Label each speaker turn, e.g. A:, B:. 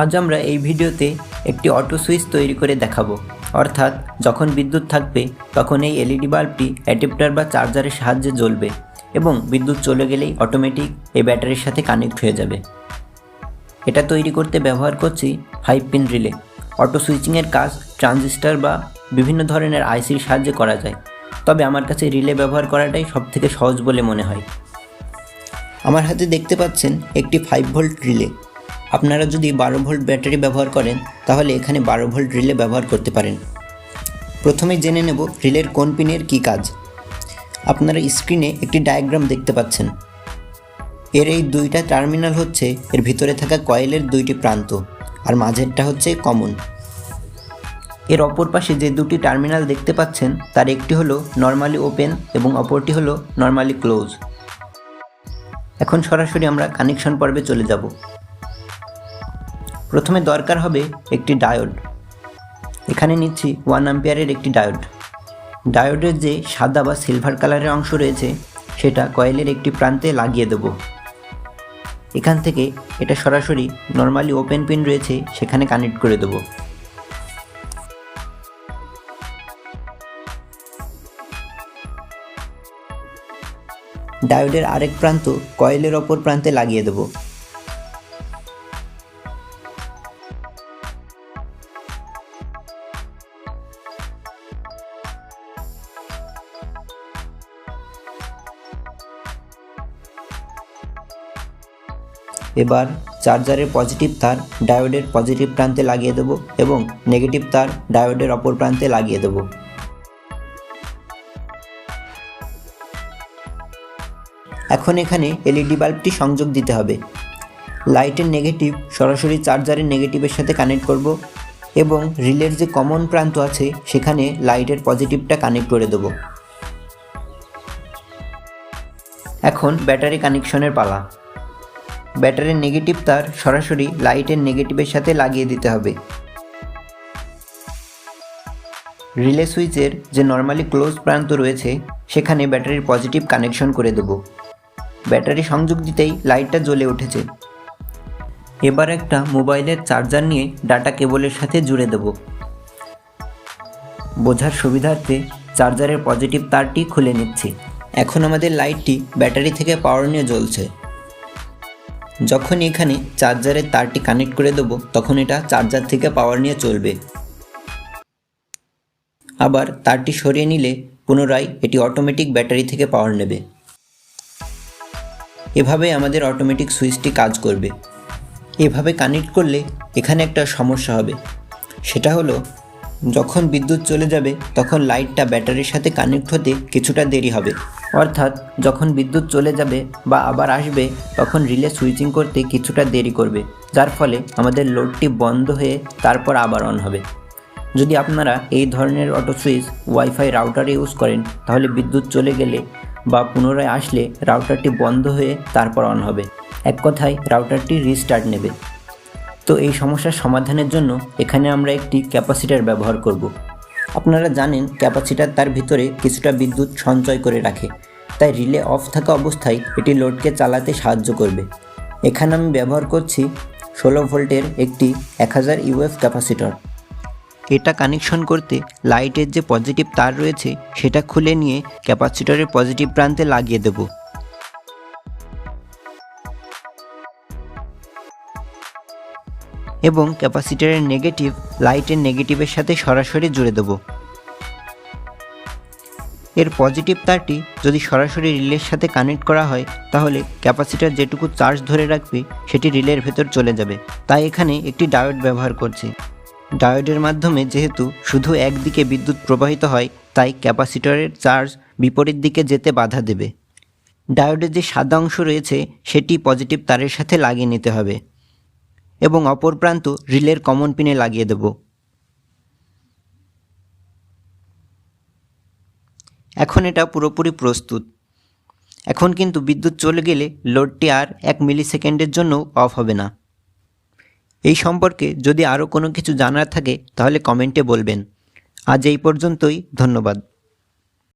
A: আজ আমরা এই ভিডিওতে একটি অটো সুইচ তৈরি করে দেখাবো। অর্থাৎ যখন বিদ্যুৎ থাকবে তখন এই এলইডি বাল্বটি অ্যাডাপ্টার বা চার্জারের সাহায্যে জ্বলবে এবং বিদ্যুৎ চলে গেলেই অটোমেটিক এই ব্যাটারির সাথে কানেক্ট হয়ে যাবে। এটা তৈরি করতে ব্যবহার করছি 5 পিন রিলে। অটো সুইচিংয়ের কাজ ট্রানজিস্টর বা বিভিন্ন ধরনের আইসির সাহায্যে করা যায়, তবে আমার কাছে রিলে ব্যবহার করাটাই সবথেকে সহজ বলে মনে হয়। আমার হাতে দেখতে পাচ্ছেন একটি 5 ভোল্ট রিলে। আপনারা যদি 12 ভোল্ট ব্যাটারি ব্যবহার করেন তাহলে এখানে 12 ভোল্ট রিলে ব্যবহার করতে পারেন। প্রথমে জেনে নেব রিলের কোন পিনের কী কাজ। আপনারা স্ক্রিনে একটি ডায়াগ্রাম দেখতে পাচ্ছেন। এর এই দুইটা টার্মিনাল হচ্ছে এর ভিতরে থাকা কয়েলের দুইটি প্রান্ত, আর মাঝেরটা হচ্ছে কমন। এর অপর পাশে যে দুটি টার্মিনাল দেখতে পাচ্ছেন তার একটি হলো নর্মালি ওপেন এবং অপরটি হলো নর্মালি ক্লোজ। এখন সরাসরি আমরা কানেকশন পর্বে চলে যাব। প্রথমে দরকার হবে একটি ডায়োড। এখানে নিচ্ছি 1 অ্যাম্পিয়ারের একটি ডায়োড। ডায়োডের যে সাদা বা সিলভার কালারের অংশ রয়েছে সেটা কয়েলের একটি প্রান্তে লাগিয়ে দেব। এখান থেকে এটা সরাসরি নর্মালি ওপেন পিন রয়েছে সেখানে কানেক্ট করে দেব। ডায়োডের আরেক প্রান্ত কয়েলের অপর প্রান্তে লাগিয়ে দেব। এবার চার্জারের পজিটিভ তার ডায়োডের পজিটিভ প্রান্তে লাগিয়ে দেব এবং নেগেটিভ তার ডায়োডের অপর প্রান্তে লাগিয়ে দেব। এখন এখানে এলইডি বাল্বটি সংযোগ দিতে হবে। লাইটের নেগেটিভ সরাসরি চার্জারের নেগেটিভের সাথে কানেক্ট করব এবং রিলের যে কমন প্রান্ত আছে সেখানে লাইটের পজিটিভটা কানেক্ট করে দেব। এখন ব্যাটারি কানেকশনের পালা। ব্যাটারির নেগেটিভ তার সরাসরি লাইটের নেগেটিভের সাথে লাগিয়ে দিতে হবে। রিলে সুইচের যে নর্মালি ক্লোজ প্রান্ত রয়েছে সেখানে ব্যাটারির পজিটিভ কানেকশন করে দেব। ব্যাটারি সংযোগ দিতেই লাইটটা জ্বলে উঠেছে। এবার একটা মোবাইলের চার্জার নিয়ে ডাটা কেবলের সাথে জুড়ে দেব। বোঝার সুবিধার্থে চার্জারের পজিটিভ তারটি খুলে নিচ্ছি। এখন আমাদের লাইটটি ব্যাটারি থেকে পাওয়ার নিয়ে জ্বলছে। যখন এখানে চার্জারের তারটি কানেক্ট করে দেব তখন এটা চার্জার থেকে পাওয়ার নিয়ে চলবে। আবার তারটি সরিয়ে নিলে পুনরায় এটি অটোমেটিক ব্যাটারি থেকে পাওয়ার নেবে। এভাবে আমাদের অটোমেটিক সুইচটি কাজ করবে। এভাবে কানেক্ট করলে এখানে একটা সমস্যা হবে, সেটা হলো যখন বিদ্যুৎ চলে যাবে তখন লাইটটা ব্যাটারির সাথে কানেক্ট হতে কিছুটা দেরি হবে। অর্থাৎ যখন বিদ্যুৎ চলে যাবে বা আবার আসবে তখন রিলে সুইচিং করতে কিছুটা দেরি করবে, যার ফলে আমাদের লোডটি বন্ধ হয়ে তারপর আবার অন হবে। যদি আপনারা এই ধরনের অটো সুইচ ওয়াইফাই রাউটারে ইউজ করেন তাহলে বিদ্যুৎ চলে গেলে বা পুনরায় আসলে রাউটারটি বন্ধ হয়ে তারপর অন হবে। এক কথায় রাউটারটি রিস্টার্ট নেবে। তো এই সমস্যার সমাধানের জন্য এখানে আমরা একটি ক্যাপাসিটর ব্যবহার করব। আপনারা জানেন ক্যাপাসিটর তার ভিতরে কিছুটা বিদ্যুৎ সঞ্চয় করে রাখে, তাই রিলে অফ থাকা অবস্থায় এটি লোডকে চালাতে সাহায্য করবে। এখানে আমি ব্যবহার করছি 16 ভোল্টের একটি 1000 ইউএফ ক্যাপাসিটর। এটা কানেকশন করতে লাইটের যে পজিটিভ তার রয়েছে সেটা খুলে নিয়ে ক্যাপাসিটরের পজিটিভ প্রান্তে লাগিয়ে দেব। এবং ক্যাপাসিটরের নেগেটিভ লাইটের নেগেটিভের সাথে সরাসরি জুড়ে দেব। এর পজিটিভ তারটি যদি সরাসরি রিলের সাথে কানেক্ট করা হয় তাহলে ক্যাপাসিটর যেটুকু চার্জ ধরে রাখবে সেটি রিলের ভেতর চলে যাবে। তাই এখানে একটি ডায়োড ব্যবহার করছি। ডায়োডের মাধ্যমে যেহেতু শুধু একদিকে বিদ্যুৎ প্রবাহিত হয় তাই ক্যাপাসিটরের চার্জ বিপরীত দিকে যেতে বাধা দেবে। ডায়োডের যে সাদা অংশ রয়েছে সেটি পজিটিভ তারের সাথে লাগিয়ে নিতে হবে এবং অপর প্রান্ত রিলের কমন পিনে লাগিয়ে দেব। এখন এটা পুরোপুরি প্রস্তুত। এখন কিন্তু বিদ্যুৎ চলে গেলে লোডটি আর 1 মিলি সেকেন্ডের জন্য অফ হবে না। এই সম্পর্কে যদি আরও কোনো কিছু জানার থাকে তাহলে কমেন্টে বলবেন। আজ এই পর্যন্তই, ধন্যবাদ।